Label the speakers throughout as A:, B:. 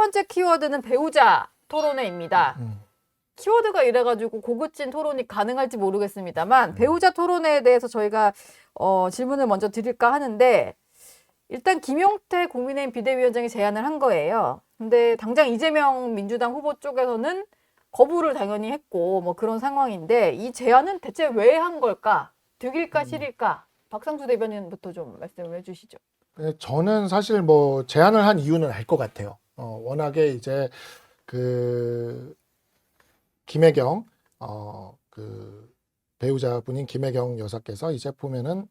A: 번째 키워드는 배우자 토론회입니다. 키워드가 이래가지고 고급진 토론이 가능할지 모르겠습니다만 배우자 토론회에 대해서 저희가 질문을 먼저 드릴까 하는데 일단 김용태 국민의힘 비대위원장이 제안을 한 거예요. 근데 당장 이재명 민주당 후보 쪽에서는 거부를 당연히 했고 뭐 그런 상황인데 이 제안은 대체 왜 한 걸까? 득일까 실일까? 박상수 대변인부터 좀 말씀을 해주시죠.
B: 저는 사실 뭐 제안을 한 이유는 알 것 같아요. 워낙에 이제 그 김혜경 그 배우자분인 김혜경 여사께서 이제 보면은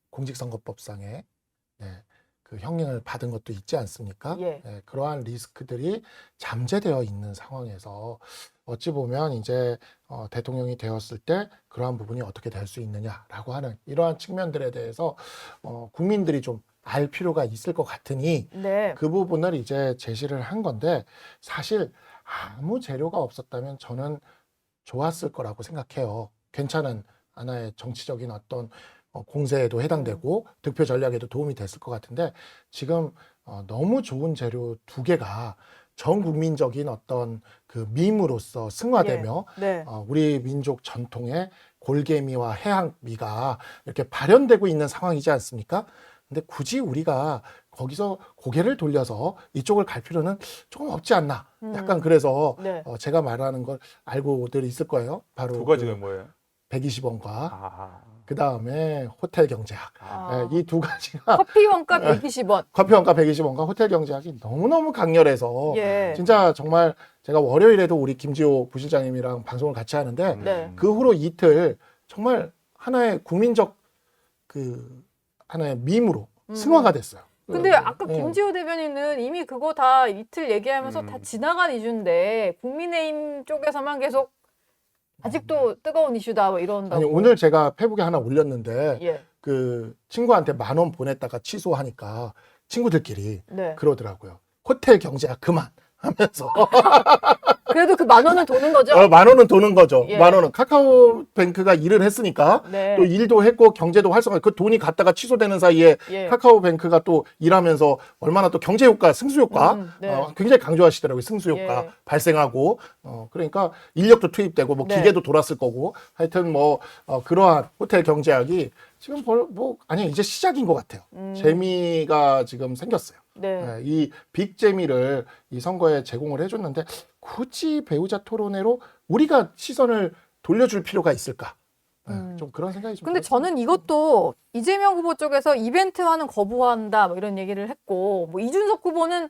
B: 공직선거법상에 그 형량을 받은 것도 있지 않습니까?
A: 예.
B: 그러한 리스크들이 잠재되어 있는 상황에서 어찌 보면 이제 대통령이 되었을 때 그러한 부분이 어떻게 될 수 있느냐라고 하는 이러한 측면들에 대해서 국민들이 좀 알 필요가 있을 것 같으니
A: 네.
B: 그 부분을 이제 제시를 한 건데 사실 아무 재료가 없었다면 저는 좋았을 거라고 생각해요. 괜찮은 하나의 정치적인 어떤 공세에도 해당되고 득표 전략에도 도움이 됐을 것 같은데 지금 너무 좋은 재료 두 개가 전 국민적인 어떤 그 밈으로서 승화되며
A: 네.
B: 우리 민족 전통의 골개미와 해양미가 이렇게 발현되고 있는 상황이지 않습니까? 근데 굳이 우리가 거기서 고개를 돌려서 이쪽을 갈 필요는 조금 없지 않나. 약간 그래서
A: 네.
B: 제가 말하는 걸 알고들 있을 거예요. 바로
C: 두 가지가 뭐예요?
B: 120원과 그 다음에 호텔 경제학. 이 두 가지가
A: 커피 원가 120원.
B: 커피 원가 120원과 호텔 경제학이 너무너무 강렬해서
A: 예.
B: 진짜 정말 제가 월요일에도 우리 김지호 부실장님이랑 방송을 같이 하는데
A: 네.
B: 그 후로 이틀 정말 하나의 국민적 그 하나의 밈으로 승화가 됐어요.
A: 근데 아까 김지호 대변인은 이미 그거 다 이틀 얘기하면서 다 지나간 이슈인데 국민의힘 쪽에서만 계속 아직도 뜨거운 이슈다 뭐 이런다고.
B: 아니 오늘 제가 페북에 하나 올렸는데
A: 예.
B: 그 친구한테 10,000원 보냈다가 취소하니까 친구들끼리
A: 네.
B: 그러더라고요. 호텔 경제학 그만 하면서
A: 그래도 그 10,000원은 도는 거죠?
B: 10,000원은 도는 거죠.
A: 예.
B: 10,000원은 카카오뱅크가 일을 했으니까
A: 네.
B: 또 일도 했고 경제도 활성화. 그 돈이 갔다가 취소되는 사이에
A: 예.
B: 카카오뱅크가 또 일하면서 얼마나 또 경제 효과, 승수 효과
A: 네.
B: 굉장히 강조하시더라고요. 승수 효과
A: 예.
B: 발생하고 그러니까 인력도 투입되고 뭐
A: 네.
B: 기계도 돌았을 거고 하여튼 뭐 그러한 호텔 경제학이 지금 뭐 아니 이제 시작인 것 같아요. 재미가 지금 생겼어요.
A: 네.
B: 이 빅재미를 이 선거에 제공을 해줬는데 굳이 배우자 토론회로 우리가 시선을 돌려줄 필요가 있을까? 좀 그런 생각이 좀
A: 근데
B: 들었어요.
A: 저는 이것도 이재명 후보 쪽에서 이벤트화는 거부한다 뭐 이런 얘기를 했고 뭐 이준석 후보는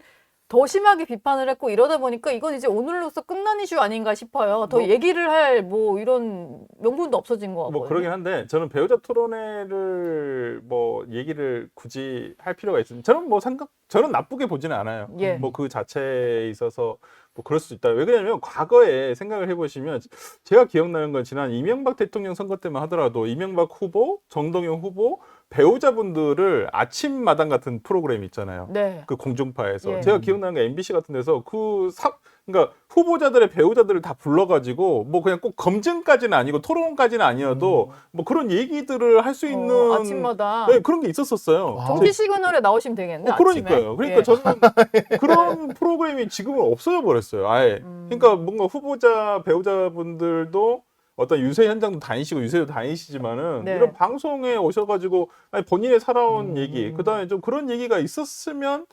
A: 더 심하게 비판을 했고 이러다 보니까 이건 이제 오늘로서 끝난 이슈 아닌가 싶어요. 더 얘기를 할 뭐 이런 명분도 없어진 것 같거든요.
C: 뭐 그러긴 한데 저는 배우자 토론회를 뭐 얘기를 굳이 할 필요가 있습니다. 저는 뭐 저는 나쁘게 보지는 않아요.
A: 예.
C: 뭐 그 자체에 있어서 뭐 그럴 수 있다. 왜 그러냐면 과거에 생각을 해보시면 제가 기억나는 건 지난 이명박 대통령 선거 때만 하더라도 이명박 후보, 정동영 후보 배우자분들을 아침마당 같은 프로그램 있잖아요.
A: 네.
C: 그 공중파에서
A: 예.
C: 제가 기억나는 게 MBC 같은 데서 그러니까 후보자들의 배우자들을 다 불러가지고 뭐 그냥 꼭 검증까지는 아니고 토론까지는 아니어도 뭐 그런 얘기들을 할 수 있는
A: 아침마다
C: 네, 그런 게 있었었어요.
A: 정치 시그널에 나오시면 되겠네.
C: 그러니까요.
A: 아침에.
C: 그러니까
A: 예.
C: 저는 그런 프로그램이 지금은 없어져 버렸어요. 아예. 그러니까 뭔가 후보자 배우자분들도 어떤 유세 현장도 다니시고 유세도 다니시지만은
A: 네.
C: 이런 방송에 오셔가지고 아니, 본인의 살아온 얘기, 그다음에 좀 그런 얘기가 있었으면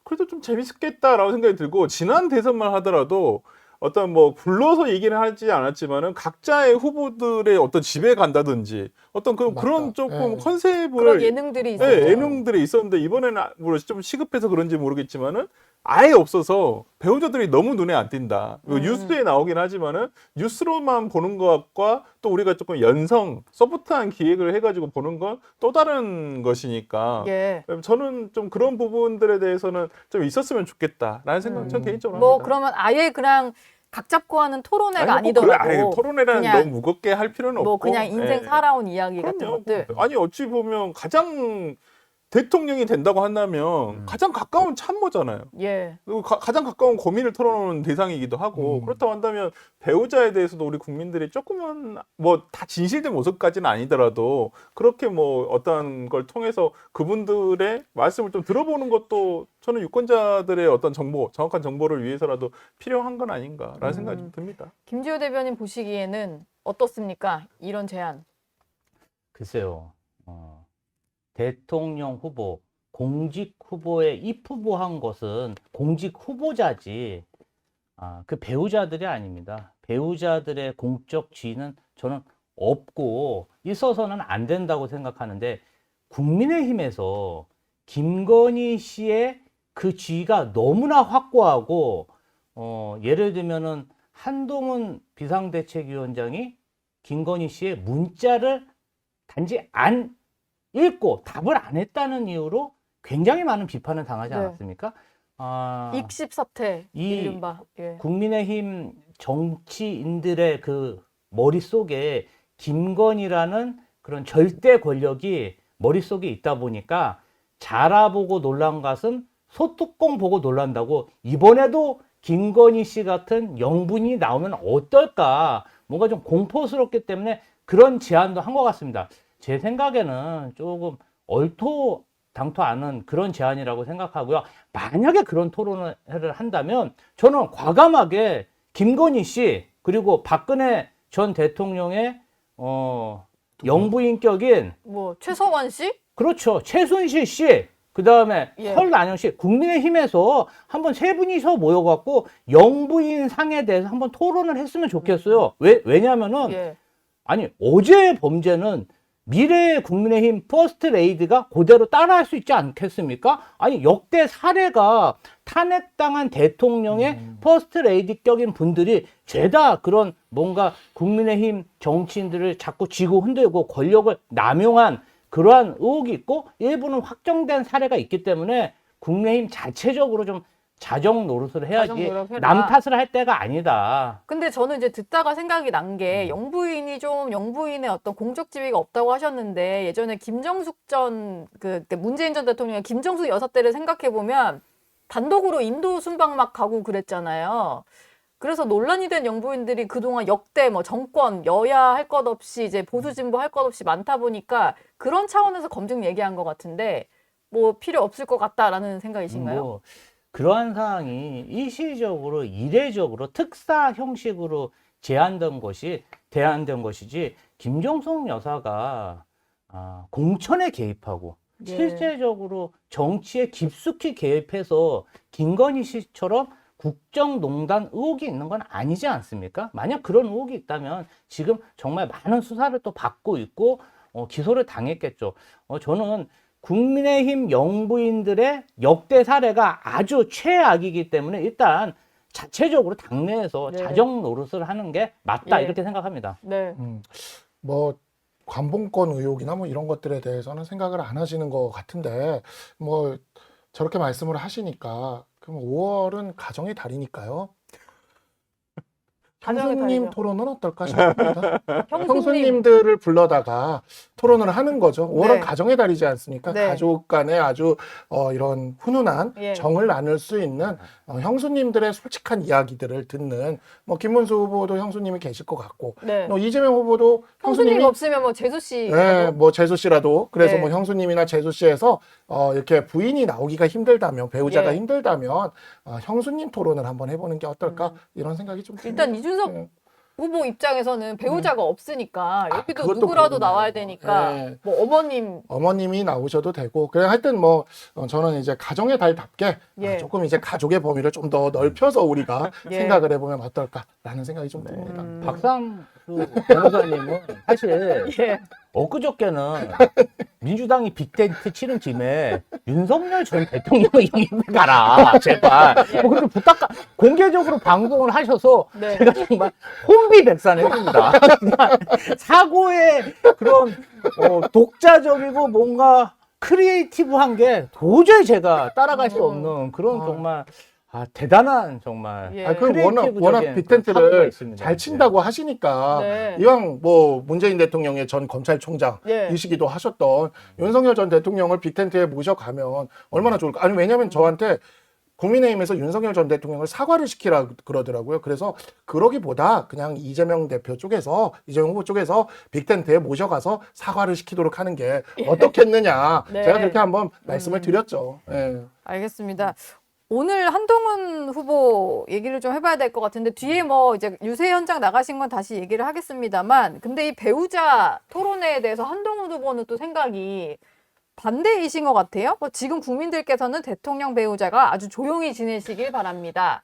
C: 그래도 좀 재밌겠다라고 생각이 들고 지난 대선만 하더라도 어떤 뭐 불러서 얘기를 하지 않았지만은 각자의 후보들의 어떤 집에 간다든지 어떤 그런 조금
B: 예.
C: 컨셉을
A: 그런 예능들이 있어요.
C: 네, 예능들이 있었는데 이번에는 물론 좀 시급해서 그런지 모르겠지만은 아예 없어서 배우자들이 너무 눈에 안 띈다. 뉴스에 나오긴 하지만은 뉴스로만 보는 것과 또 우리가 조금 소프트한 기획을 해가지고 보는 건 또 다른 것이니까
A: 예.
C: 저는 좀 그런 부분들에 대해서는 좀 있었으면 좋겠다라는 생각 전 개인적으로
A: 뭐
C: 합니다.
A: 그러면 아예 그냥 각 잡고 하는 토론회가
C: 뭐
A: 아니더라도
C: 아니, 토론회라는
A: 그냥
C: 너무 무겁게 할 필요는
A: 뭐
C: 없고
A: 그냥 인생
C: 예.
A: 살아온 이야기 같은
C: 그럼요.
A: 것들.
C: 아니 어찌 보면 가장 대통령이 된다고 한다면 가장 가까운 참모잖아요.
A: 예.
C: 그리고 가장 가까운 고민을 털어놓는 대상이기도 하고 그렇다고 한다면 배우자에 대해서도 우리 국민들이 조금은 뭐 다 진실된 모습까지는 아니더라도 그렇게 뭐 어떤 걸 통해서 그분들의 말씀을 좀 들어보는 것도 저는 유권자들의 어떤 정보, 정확한 정보를 위해서라도 필요한 건 아닌가라는 생각이 좀 듭니다.
A: 김지호 대변인 보시기에는 어떻습니까? 이런 제안.
D: 글쎄요. 대통령 후보, 공직 후보에 입후보한 것은 공직 후보자지, 그 배우자들이 아닙니다. 배우자들의 공적 지위는 저는 없고 있어서는 안 된다고 생각하는데, 국민의힘에서 김건희 씨의 그 지위가 너무나 확고하고, 예를 들면은 한동훈 비상대책위원장이 김건희 씨의 문자를 단지 안 읽고 답을 안 했다는 이유로 굉장히 많은 비판을 당하지
A: 네.
D: 않았습니까?
A: 익십 사태, 이른바. 예.
D: 국민의힘 정치인들의 그 머릿속에 김건희라는 그런 절대 권력이 머릿속에 있다 보니까 자라보고 놀란 것은 소뚜껑 보고 놀란다고, 이번에도 김건희 씨 같은 영분이 나오면 어떨까, 뭔가 좀 공포스럽기 때문에 그런 제안도 한 것 같습니다. 제 생각에는 조금 얼토당토 않은 그런 제안이라고 생각하고요. 만약에 그런 토론을 한다면 저는 과감하게 김건희 씨 그리고 박근혜 전 대통령의 영부인격인,
A: 뭐 최성원 씨?
D: 그렇죠, 최순실 씨, 그 다음에
A: 예.
D: 설난영 씨, 국민의힘에서 한번 세 분이서 모여갖고 영부인 상에 대해서 한번 토론을 했으면 좋겠어요. 왜냐면은
A: 예.
D: 아니, 어제의 범죄는 미래의 국민의힘 퍼스트 레이디가 그대로 따라할 수 있지 않겠습니까? 아니, 역대 사례가 탄핵당한 대통령의 퍼스트 레이디격인 분들이 죄다 그런 뭔가 국민의힘 정치인들을 자꾸 쥐고 흔들고 권력을 남용한 그러한 의혹이 있고, 일부는 확정된 사례가 있기 때문에 국민의힘 자체적으로 좀 자정 노릇을 해야지
A: 자정 노릇해라.
D: 남 탓을 할 때가 아니다.
A: 근데 저는 이제 듣다가 생각이 난 게, 영부인의 어떤 공적 지위가 없다고 하셨는데, 예전에 김정숙 전 그때 문재인 전 대통령의 김정숙 여사 때를 생각해 보면 단독으로 인도 순방 막 가고 그랬잖아요. 그래서 논란이 된 영부인들이 그동안 역대 뭐 정권 여야 할 것 없이 이제 보수 진보 할 것 없이 많다 보니까 그런 차원에서 검증 얘기한 것 같은데, 뭐 필요 없을 것 같다라는 생각이신가요?
D: 뭐 그러한 사항이 일시적으로 이례적으로 특사 형식으로 대안된 것이지, 김정숙 여사가 공천에 개입하고
A: 예.
D: 실제적으로 정치에 깊숙이 개입해서 김건희 씨처럼 국정농단 의혹이 있는 건 아니지 않습니까? 만약 그런 의혹이 있다면 지금 정말 많은 수사를 또 받고 있고 기소를 당했겠죠. 저는 국민의힘 영부인들의 역대 사례가 아주 최악이기 때문에 일단 자체적으로 당내에서
A: 네.
D: 자정 노릇을 하는 게 맞다,
A: 예.
D: 이렇게 생각합니다.
A: 네.
B: 뭐 관봉권 의혹이나 뭐 이런 것들에 대해서는 생각을 안 하시는 것 같은데, 뭐 저렇게 말씀을 하시니까 그럼 5월은 가정의 달이니까요.
A: 가정의
B: 형수님
A: 달이죠.
B: 토론은 어떨까 싶습니다.
A: 형수님.
B: 형수님들을 불러다가 토론을 하는 거죠. 5월은
A: 네.
B: 가정의 달이지 않습니까?
A: 네.
B: 가족 간에 아주 이런 훈훈한
A: 예.
B: 정을 나눌 수 있는 형수님들의 솔직한 이야기들을 듣는, 뭐 김문수 후보도 형수님이 계실 것 같고,
A: 네.
B: 이재명 후보도
A: 형수님
B: 형수님이
A: 없으면 뭐 재수 씨.
B: 네, 뭐 재수 씨라도, 그래서
A: 네.
B: 뭐 형수님이나 재수 씨에서 이렇게 부인이 나오기가 힘들다면, 배우자가
A: 예.
B: 힘들다면 형수님 토론을 한번 해보는 게 어떨까, 이런 생각이 좀
A: 일단
B: 듭니다.
A: 이준석
B: 네.
A: 후보 입장에서는 배우자가 없으니까 여기도
B: 그것도
A: 누구라도
B: 그러네요.
A: 나와야 되니까
B: 네.
A: 뭐 어머님.
B: 어머님이 나오셔도 되고, 그래 하여튼 뭐 저는 이제 가정의 달답게
A: 예.
B: 조금 이제 가족의 범위를 좀 더 넓혀서 우리가
A: 예.
B: 생각을 해보면 어떨까라는 생각이 좀 듭니다.
D: 박상수 변호사님은 사실
A: 예.
D: 엊그저께는 민주당이 빅텐트 치는 팀에 윤석열 전 대통령이 가라, 제발. 뭐 그렇게 공개적으로 방송을 하셔서
A: 네.
D: 제가 정말 혼비백산했습니다. 사고의 그런 독자적이고 뭔가 크리에이티브한 게 도저히 제가 따라갈 수 없는 그런 정말 대단한 정말
A: 예.
B: 그 워낙
D: 크리에이티브적인
B: 빅텐트를
D: 사고가 있습니다.
B: 잘 친다고 하시니까
A: 네.
B: 이왕 뭐 문재인 대통령의 전 검찰총장
A: 예.
B: 이시기도 하셨던 윤석열 전 대통령을 빅텐트에 모셔가면 얼마나 좋을까? 아니 왜냐하면 저한테 국민의힘에서 윤석열 전 대통령을 사과를 시키라 그러더라고요. 그래서 그러기보다 그냥 이재명 대표 쪽에서 이재명 후보 쪽에서 빅텐트에 모셔가서 사과를 시키도록 하는 게 어떻겠느냐.
A: 네.
B: 제가 그렇게 한번 말씀을 드렸죠. 예.
A: 알겠습니다. 오늘 한동훈 후보 얘기를 좀 해봐야 될 것 같은데 뒤에 뭐 이제 유세 현장 나가신 건 다시 얘기를 하겠습니다만 근데 이 배우자 토론회에 대해서 한동훈 후보는 또 생각이 반대이신 것 같아요. 지금 국민들께서는 대통령 배우자가 아주 조용히 지내시길 바랍니다.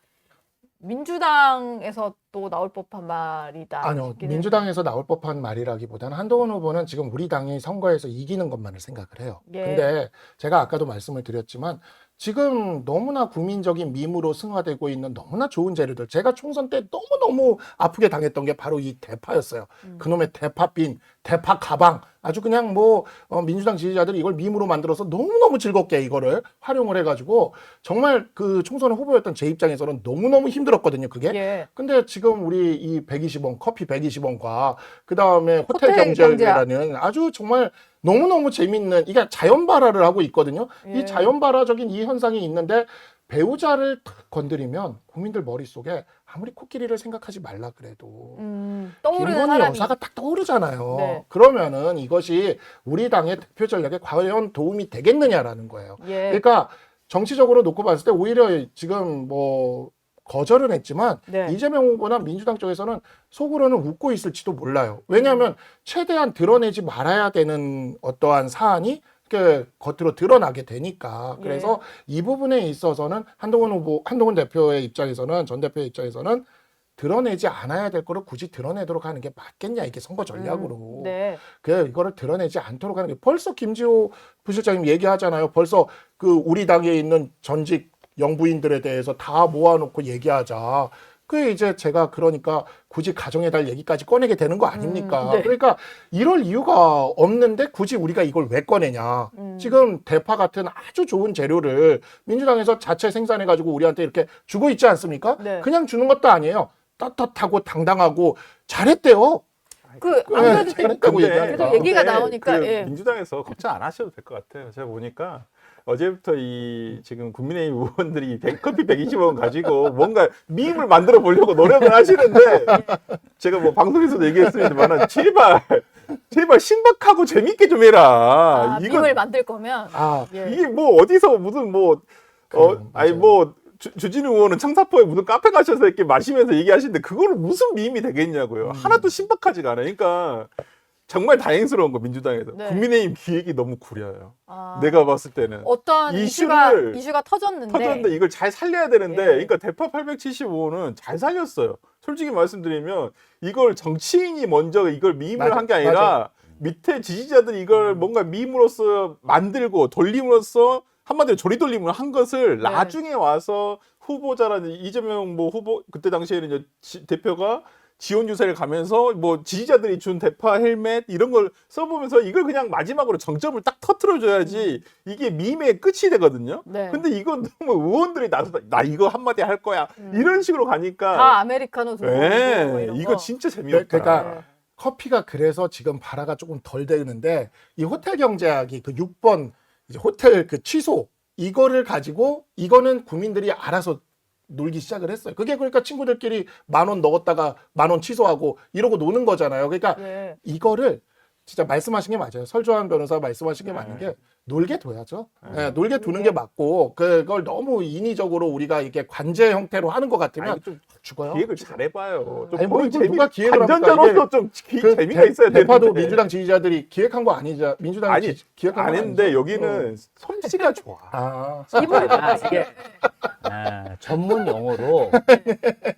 A: 민주당에서 또 나올 법한 말이다.
B: 아니요.
A: 싶기는
B: 민주당에서 나올 법한 말이라기보다는 한동훈 후보는 지금 우리 당이 선거에서 이기는 것만을 생각을 해요.
A: 예.
B: 근데 제가 아까도 말씀을 드렸지만 지금 너무나 국민적인 밈으로 승화되고 있는 너무나 좋은 재료들. 제가 총선 때 너무너무 아프게 당했던 게 바로 이 대파였어요. 그놈의 대파빈, 대파 가방. 아주 그냥 뭐 민주당 지지자들이 이걸 밈으로 만들어서 너무너무 즐겁게 이거를 활용을 해가지고 정말 그 총선 후보였던 제 입장에서는 너무너무 힘들었거든요. 그게.
A: 예.
B: 근데 지금 우리 이 120원, 커피 120원과 그 다음에 호텔
A: 호텔
B: 경제라는 아주 정말 너무너무 재밌는, 이게 자연 발화를 하고 있거든요.
A: 예.
B: 이 자연 발화적인 이 현상이 있는데 배우자를 탁 건드리면 국민들 머릿속에 아무리 코끼리를 생각하지 말라 그래도
A: 떠오르는
B: 김건희
A: 사람이
B: 여사가 딱 떠오르잖아요.
A: 네.
B: 그러면은 이것이 우리 당의 대표 전략에 과연 도움이 되겠느냐라는 거예요.
A: 예.
B: 그러니까 정치적으로 놓고 봤을 때 오히려 지금 뭐 거절은 했지만
A: 네.
B: 이재명 후보나 민주당 쪽에서는 속으로는 웃고 있을지도 몰라요. 왜냐하면 최대한 드러내지 말아야 되는 어떠한 사안이 이렇게 겉으로 드러나게 되니까. 그래서 이 부분에 있어서는 한동훈 대표의 입장에서는, 전 대표의 입장에서는 드러내지 않아야 될 거를 굳이 드러내도록 하는 게 맞겠냐, 이게 선거 전략으로.
A: 네.
B: 그 이거를 드러내지 않도록 하는 게, 벌써 김지호 부실장님 얘기하잖아요. 벌써 그 우리 당에 있는 전직 영부인들에 대해서 다 모아놓고 얘기하자. 그게 이제 제가 그러니까 굳이 가정의 달 얘기까지 꺼내게 되는 거 아닙니까?
A: 네.
B: 그러니까 이럴 이유가 없는데 굳이 우리가 이걸 왜 꺼내냐. 지금 대파 같은 아주 좋은 재료를 민주당에서 자체 생산해가지고 우리한테 이렇게 주고 있지 않습니까?
A: 네.
B: 그냥 주는 것도 아니에요. 떳떳하고 당당하고 잘했대요.
A: 안
B: 네,
A: 그래도
B: 잘했다고
C: 근데
B: 얘기하니까.
A: 그래도 얘기가
C: 근데
A: 나오니까,
C: 그
A: 예.
C: 민주당에서 걱정 안 하셔도 될 것 같아요. 제가 보니까 어제부터 이 지금 국민의힘 의원들이 커피 120원 가지고 뭔가 밈을 만들어 보려고 노력을 하시는데 제가 뭐 방송에서도 얘기했습니다만 제발 신박하고 재밌게 좀 해라.
A: 밈을 만들 거면 예.
C: 이게 뭐 어디서 무슨 뭐 아니 뭐 주진우 의원은 청사포에 무슨 카페 가셔서 이렇게 마시면서 얘기하시는데 그거는 무슨 밈이 되겠냐고요. 하나도 신박하지가 않아요. 그러니까 정말 다행스러운 거 민주당에서
A: 네.
C: 국민의힘 기획이 너무 구려요.
A: 아,
C: 내가 봤을 때는
A: 어떤
C: 이슈를
A: 이슈가 터졌는데
C: 터졌는데 이걸 잘 살려야 되는데,
A: 예.
C: 그러니까 대파 875는 잘 살렸어요. 솔직히 말씀드리면 이걸 정치인이 먼저 이걸 밈을
B: 맞아,
C: 한 게 아니라
B: 맞아.
C: 밑에 지지자들이 이걸 뭔가 밈으로써 만들고 돌림으로써 한마디로 조리돌림을 한 것을
A: 네.
C: 나중에 와서 후보자라는 이재명 뭐 후보, 그때 당시에는 이제 대표가 지원 유세를 가면서 뭐 지지자들이 준 대파 헬멧 이런 걸 써보면서 이걸 그냥 마지막으로 정점을 딱 터트려줘야지 이게 밈의 끝이 되거든요.
A: 네.
C: 근데 이건 너무 의원들이 나서 나 이거 한마디 할 거야 이런 식으로 가니까
A: 다 아메리카노 들고
C: 네,
A: 뭐 이런
C: 이거
A: 거.
C: 진짜 재미없다.
B: 그러니까
A: 네.
B: 커피가 그래서 지금 발화가 조금 덜 되는데 이 호텔 경제학이 그 6번 이제 호텔 그 취소 이거를 가지고 이거는 국민들이 알아서 놀기 시작을 했어요. 그게 그러니까 친구들끼리 10,000원 넣었다가 10,000원 취소하고 이러고 노는 거잖아요. 그러니까
A: 예.
B: 이거를 진짜 말씀하신 게 맞아요. 설조한 변호사 말씀하신 게 맞는 게 놀게 둬야죠. 예, 놀게 두는 게 맞고 그걸 너무 인위적으로 우리가 이렇게 관제 형태로 하는 것 같으면
C: 아니, 좀
B: 죽어요.
C: 기획을 잘해봐요. 좀
B: 아니, 뭐
C: 거기
B: 이걸 누가 기획을
C: 관전자로서
B: 합니까?
C: 좀
B: 그
C: 재미가 있어야 되는데.
B: 대파도 민주당 지지자들이 기획한 거 아니죠. 민주당
C: 아니
B: 기획한 거
C: 아닌데
B: 아니죠?
C: 여기는 솜씨가 좋아.
D: 이게 전문 용어로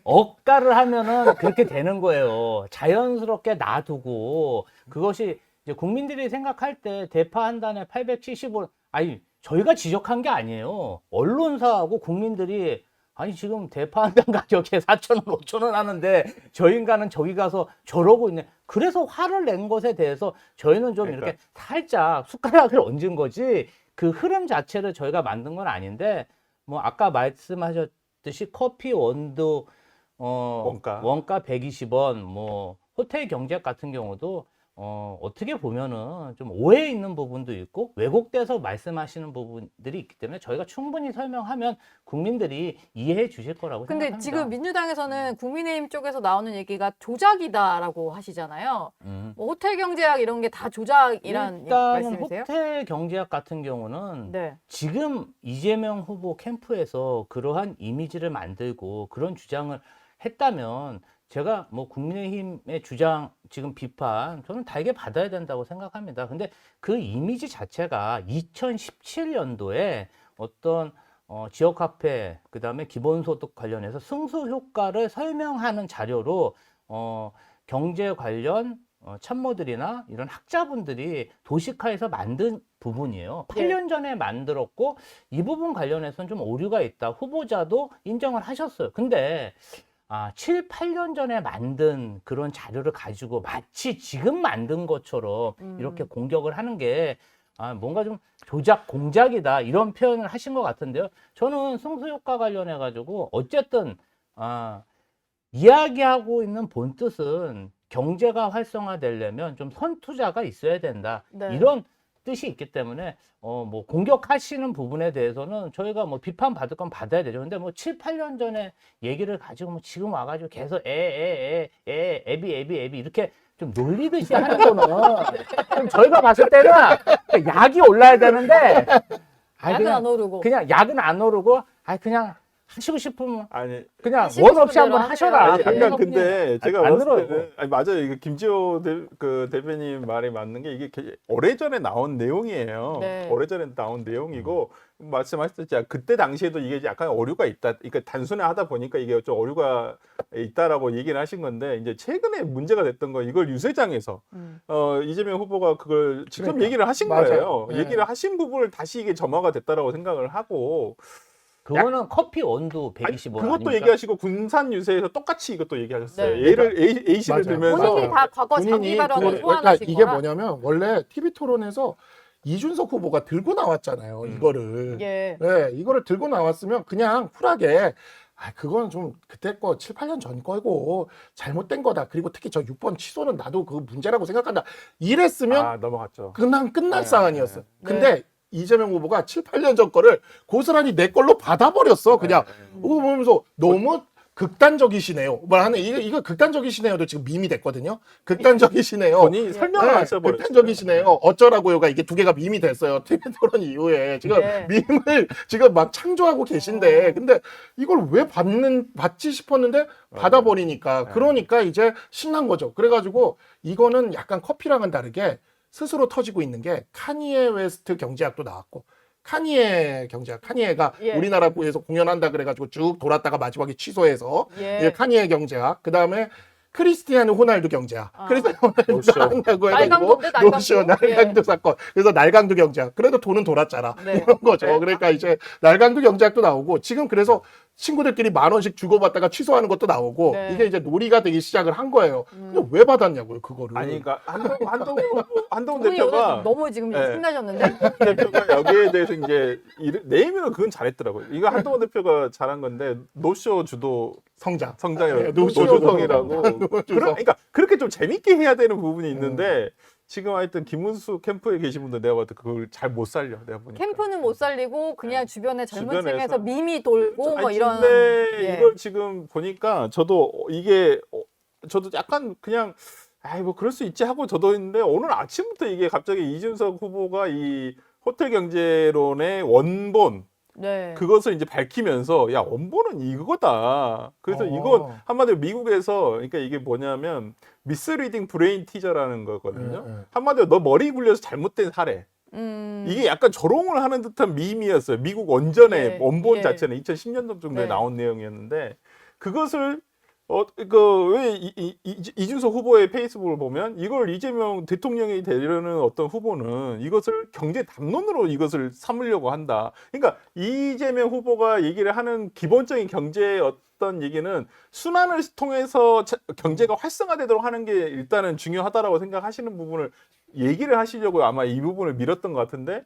D: 억가를 하면은 그렇게 되는 거예요. 자연스럽게 놔두고 그것이 이제 국민들이 생각할 때 대파 한 단에 875, 아니 저희가 지적한 게 아니에요. 언론사하고 국민들이 아니 지금 대파 한 단 가격에 4,000원, 5,000원 하는데 저 인간은 저기 가서 저러고 있네. 그래서 화를 낸 것에 대해서 저희는 좀
C: 그러니까.
D: 이렇게 살짝 숟가락을 얹은 거지 그 흐름 자체를 저희가 만든 건 아닌데 뭐 아까 말씀하셨 말씀하셨듯이 커피 원두 원가 120원, 뭐 호텔 경제학 같은 경우도 어떻게 보면은 좀 오해 있는 부분도 있고 왜곡돼서 말씀하시는 부분들이 있기 때문에 저희가 충분히 설명하면 국민들이 이해해 주실 거라고
A: 근데
D: 생각합니다.
A: 지금 민주당에서는 국민의힘 쪽에서 나오는 얘기가 조작이다라고 하시잖아요. 뭐 호텔 경제학 이런 게 다 조작이란
D: 일단은
A: 말씀이세요?
D: 호텔 경제학 같은 경우는
A: 네.
D: 지금 이재명 후보 캠프에서 그러한 이미지를 만들고 그런 주장을 했다면 제가 뭐 국민의힘의 주장 지금 비판 저는 달게 받아야 된다고 생각합니다. 근데 그 이미지 자체가 2017년도에 어떤 지역 화폐 그다음에 기본소득 관련해서 승수 효과를 설명하는 자료로 경제 관련 참모들이나 이런 학자분들이 도시카에서 만든 부분이에요. 8년 전에 만들었고 이 부분 관련해서는 좀 오류가 있다. 후보자도 인정을 하셨어요. 근데 7, 8년 전에 만든 그런 자료를 가지고 마치 지금 만든 것처럼 이렇게 공격을 하는 게 뭔가 좀 조작, 공작이다 이런 표현을 하신 것 같은데요. 저는 승수효과 관련해 가지고 어쨌든 이야기하고 있는 본 뜻은 경제가 활성화되려면 좀 선투자가 있어야 된다.
A: 네.
D: 이런 뜻이 있기 때문에 뭐 공격하시는 부분에 대해서는 저희가 뭐 비판 받을 건 받아야 되죠. 근데 뭐 7, 8년 전에 얘기를 가지고 뭐 지금 와가지고 계속 애비 이렇게 좀 놀리듯이 하는 거는 좀 저희가 봤을 때는 약이 올라야 되는데
A: 약은 안 오르고.
D: 그냥 약은 안 오르고 그냥 하시고 싶으면
C: 아니
D: 그냥
A: 하시고
D: 원 없이
A: 싶은
D: 한번
A: 대로
D: 하셔라.
A: 하세요.
C: 아니,
A: 네.
C: 약간 근데 제가
D: 안
C: 봤을
D: 늘어요.
C: 때는 맞아요. 이게 김지호 대표님 말이 맞는 게 이게 오래전에 나온 내용이에요.
A: 네.
C: 오래전에 나온 내용이고 말씀하셨듯이 그때 당시에도 이게 약간 오류가 있다. 그러니까 단순하다 보니까 이게 좀 오류가 있다라고 얘기를 하신 건데 이제 최근에 문제가 됐던 거 이걸 유세장에서 이재명 후보가 그걸 직접
B: 그러니까.
C: 얘기를 하신
B: 맞아요.
C: 거예요.
B: 네.
C: 얘기를 하신 부분을 다시 이게 점화가 됐다라고 생각을 하고
D: 그거는 커피 원두 120원
C: 그것도
D: 아닙니까?
C: 얘기하시고 군산 유세에서 똑같이 이것도 얘기하셨어요.
A: 네.
C: 예를 A씨를
B: 맞아요.
C: 들면서
A: 본인이 다 과거
B: 본인이
A: 자기 발언을
B: 그거를- 그러니까
A: 소환하신
B: 이게
A: 거라.
B: 뭐냐면 원래 TV 토론에서 이준석 후보가 들고 나왔잖아요. 이거를.
A: 예.
B: 네, 이거를 들고 나왔으면 그냥 쿨하게 그건 좀 그때 거 7, 8년 전 거고 잘못된 거다. 그리고 특히 저 6번 취소는 나도 그 문제라고 생각한다. 이랬으면
C: 넘어갔죠.
B: 그냥 끝날
C: 네,
B: 사안이었어요.
A: 네.
B: 근데 이재명 후보가 7, 8년 전 거를 고스란히 내 걸로 받아버렸어. 그냥 그거 보면서 너무 극단적이시네요. 말하는 이거 극단적이시네요도 지금 밈이 됐거든요. 극단적이시네요.
C: 본인이 설명을 안 써버렸죠.
B: 극단적이시네요. 어쩌라고요가 이게 두 개가 밈이 됐어요. TV 토론 이후에 지금
A: 네.
B: 밈을 지금 막 창조하고 계신데 근데 이걸 왜 받지 싶었는데 받아버리니까 그러니까 이제 신난 거죠. 그래가지고 이거는 약간 커피랑은 다르게 스스로 터지고 있는 게 카니에 웨스트 경제학도 나왔고 카니에 경제학 카니에가
A: 예.
B: 우리나라에서 공연한다 그래가지고 쭉 돌았다가 마지막에 취소해서
A: 예.
B: 예, 카니에 경제학 그 다음에 크리스티아누 호날두 경제학 크리스티아누 호날두가 한다고 해가지고
A: 날강도인데, 날강도?
B: 노쇼 날강도 사건 그래서 날강도 경제학 그래도 돈은 돌았잖아
A: 네.
B: 이런 거죠. 그러니까 이제 날강도 경제학도 나오고 지금 그래서 친구들끼리 10,000원씩 주고받다가 취소하는 것도 나오고
A: 네.
B: 이게 이제 놀이가 되기 시작을 한 거예요. 근데 왜 받았냐고요 그거를.
C: 아니 그러니까 한동훈
A: 분이 오늘
C: 대표가
A: 너무 지금
C: 네.
A: 신나셨는데.
C: 대표가 여기에 대해서 이제 네이밍은 그건 잘했더라고요. 이거 한동훈 대표가 잘한 건데 노쇼 주도
B: 성장.
C: 성장이라고
B: 네, 노쇼
C: 노조성이라고
B: 노조성.
C: 그러니까 그렇게 좀 재밌게 해야 되는 부분이 있는데 지금 하여튼 김문수 캠프에 계신 분들 내가 봤을 때 그걸 잘 못 살려 내가 보니까.
A: 캠프는 못 살리고 그냥 주변에 젊은
C: 주변에서.
A: 층에서 밈이 돌고 뭐
C: 아니,
A: 이런.
C: 근데
A: 예.
C: 이걸 지금 보니까 저도 이게 저도 약간 그냥 뭐 그럴 수 있지 하고 저도 했는데 오늘 아침부터 이게 갑자기 이준석 후보가 이 호텔 경제론의 원본
A: 네.
C: 그것을 이제 밝히면서 야 원본은 이거다. 그래서 이건 한마디로 미국에서 그러니까 이게 뭐냐면 미스리딩 브레인 티저라는 거거든요. 한마디로 너 머리 굴려서 잘못된 사례. 이게 약간 조롱을 하는 듯한 밈이었어요. 미국 원전의
A: 예,
C: 원본
A: 예.
C: 자체는 2010년도 정도에
A: 네.
C: 나온 내용이었는데 그것을 왜 이준석 후보의 페이스북을 보면 이걸 이재명 대통령이 되려는 어떤 후보는 이것을 경제 담론으로 이것을 삼으려고 한다. 그러니까 이재명 후보가 얘기를 하는 기본적인 경제의 어떤 얘기는 순환을 통해서 경제가 활성화되도록 하는 게 일단은 중요하다라고 생각하시는 부분을 얘기를 하시려고 아마 이 부분을 밀었던 것 같은데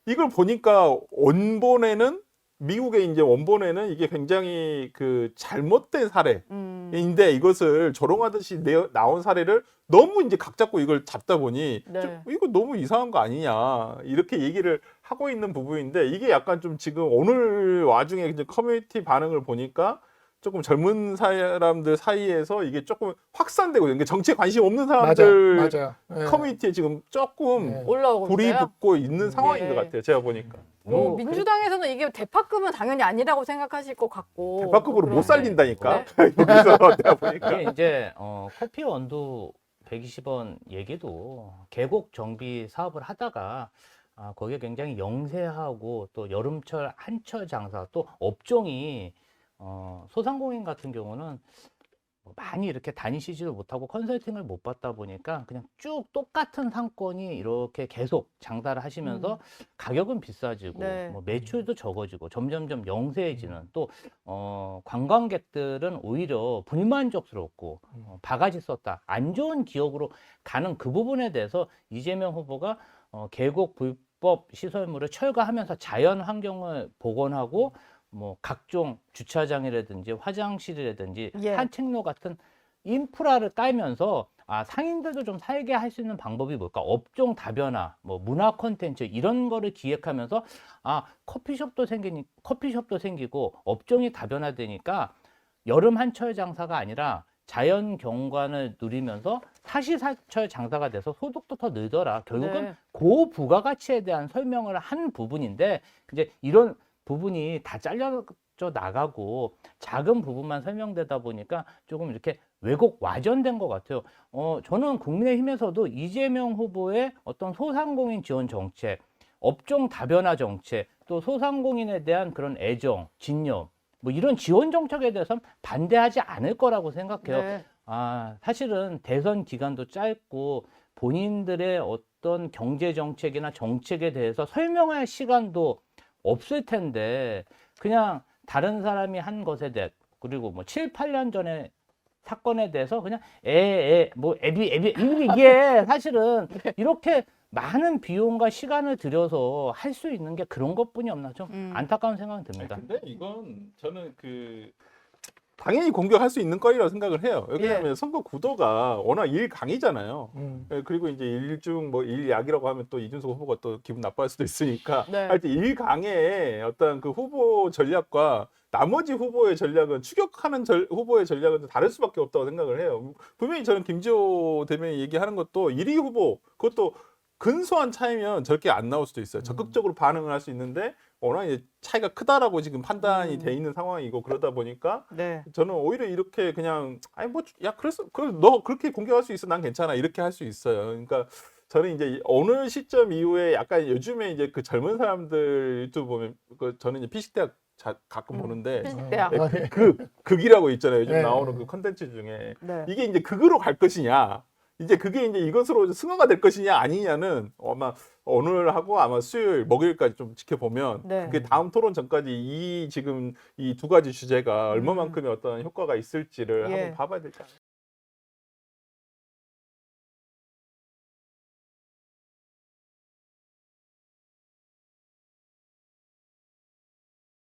C: 이걸 보니까 원본에는 미국의 이제 원본에는 이게 굉장히 그 잘못된 사례.
A: 음.
C: 인데 이것을 조롱하듯이 나온 사례를 너무 이제 각 잡고 이걸 잡다 보니
A: 네.
C: 좀 이거 너무 이상한 거 아니냐 이렇게 얘기를 하고 있는 부분인데 이게 약간 좀 지금 오늘 와중에 이제 커뮤니티 반응을 보니까 조금 젊은 사람들 사이에서 이게 조금 확산되고 있는 게 정치에 관심 없는 사람들
B: 맞아요. 예.
C: 커뮤니티에 지금 조금
B: 네.
A: 올라오고
C: 불이
A: 있어요.
C: 붙고 있는 상황인
A: 네.
C: 것 같아요. 제가 보니까.
A: 뭐
D: 뭐
A: 민주당에서는 이게 대파급은 당연히 아니라고 생각하실 것 같고
C: 대파급으로 못
A: 그런데.
C: 살린다니까.
A: 네.
C: 여기서 내가 보니까.
D: 이게 이제 커피 원두 120원 얘기도 계곡 정비 사업을 하다가 거기에 굉장히 영세하고 또 여름철 한철 장사 또 업종이 소상공인 같은 경우는 뭐 많이 이렇게 다니시지도 못하고 컨설팅을 못 받다 보니까 그냥 쭉 똑같은 상권이 이렇게 계속 장사를 하시면서 가격은 비싸지고
A: 네.
D: 뭐 매출도 적어지고 점점점 영세해지는 또 관광객들은 오히려 불만족스럽고 바가지 썼다 안 좋은 기억으로 가는 그 부분에 대해서 이재명 후보가 계곡 불법 시설물을 철거하면서 자연 환경을 복원하고 뭐 각종 주차장이라든지 화장실이라든지
A: 예.
D: 산책로 같은 인프라를 깔면서 상인들도 좀 살게 할 수 있는 방법이 뭘까? 업종 다변화, 뭐 문화 콘텐츠 이런 거를 기획하면서 커피숍도 생기고 업종이 다변화되니까 여름 한철 장사가 아니라 자연 경관을 누리면서 사시사철 장사가 돼서 소득도 더 늘더라. 결국은
A: 네.
D: 고부가가치에 대한 설명을 한 부분인데 이제 이런 부분이 다 잘려져 나가고 작은 부분만 설명되다 보니까 조금 이렇게 왜곡 와전된 것 같아요. 저는 국민의힘에서도 이재명 후보의 어떤 소상공인 지원 정책, 업종 다변화 정책, 또 소상공인에 대한 그런 애정, 진념, 뭐 이런 지원 정책에 대해서는 반대하지 않을 거라고 생각해요.
A: 네.
D: 사실은 대선 기간도 짧고 본인들의 어떤 경제 정책이나 정책에 대해서 설명할 시간도 없을 텐데 그냥 다른 사람이 한 것에 대해 그리고 뭐 7, 8년 전에 사건에 대해서 그냥 뭐 이게 사실은 이렇게 많은 비용과 시간을 들여서 할 수 있는 게 그런 것뿐이 없나 좀 안타까운 생각이 듭니다.
C: 근데 이건 저는 당연히 공격할 수 있는 거리라고 생각을 해요. 왜냐하면 선거 구도가 워낙 일강이잖아요. 그리고 이제 일중 뭐 일약이라고 하면 또 이준석 후보가 또 기분 나빠할 수도 있으니까
A: 네.
C: 하여튼 일강의 어떤 그 후보 전략과 나머지 후보의 전략은 추격하는 후보의 전략은 좀 다를 수밖에 없다고 생각을 해요. 분명히 저는 김지호 대변인 얘기하는 것도 1위 후보 그것도 근소한 차이면 저렇게 안 나올 수도 있어요. 적극적으로 반응을 할 수 있는데 워낙 이제 차이가 크다라고 지금 판단이 돼 있는 상황이고 그러다 보니까
A: 네.
C: 저는 오히려 이렇게 그냥 너 그렇게 공격할 수 있어 난 괜찮아 이렇게 할 수 있어요. 그러니까 저는 이제 어느 시점 이후에 약간 요즘에 이제 그 젊은 사람들 유튜브 보면 저는 이제 피식대학 가끔 보는데
A: 피식대학.
C: 극이라고 있잖아요. 요즘
B: 네.
C: 나오는 그 컨텐츠 중에
A: 네.
C: 이게 이제 극으로 갈 것이냐 이제 그게 이제 이것으로 승화가 될 것이냐 아니냐는 아마 오늘하고 아마 수요일 목요일까지 좀 지켜보면
A: 네.
C: 그게 다음 토론 전까지 지금 이 두 가지 주제가 얼마만큼의 어떤 효과가 있을지를
A: 예.
C: 한번 봐봐야 될까.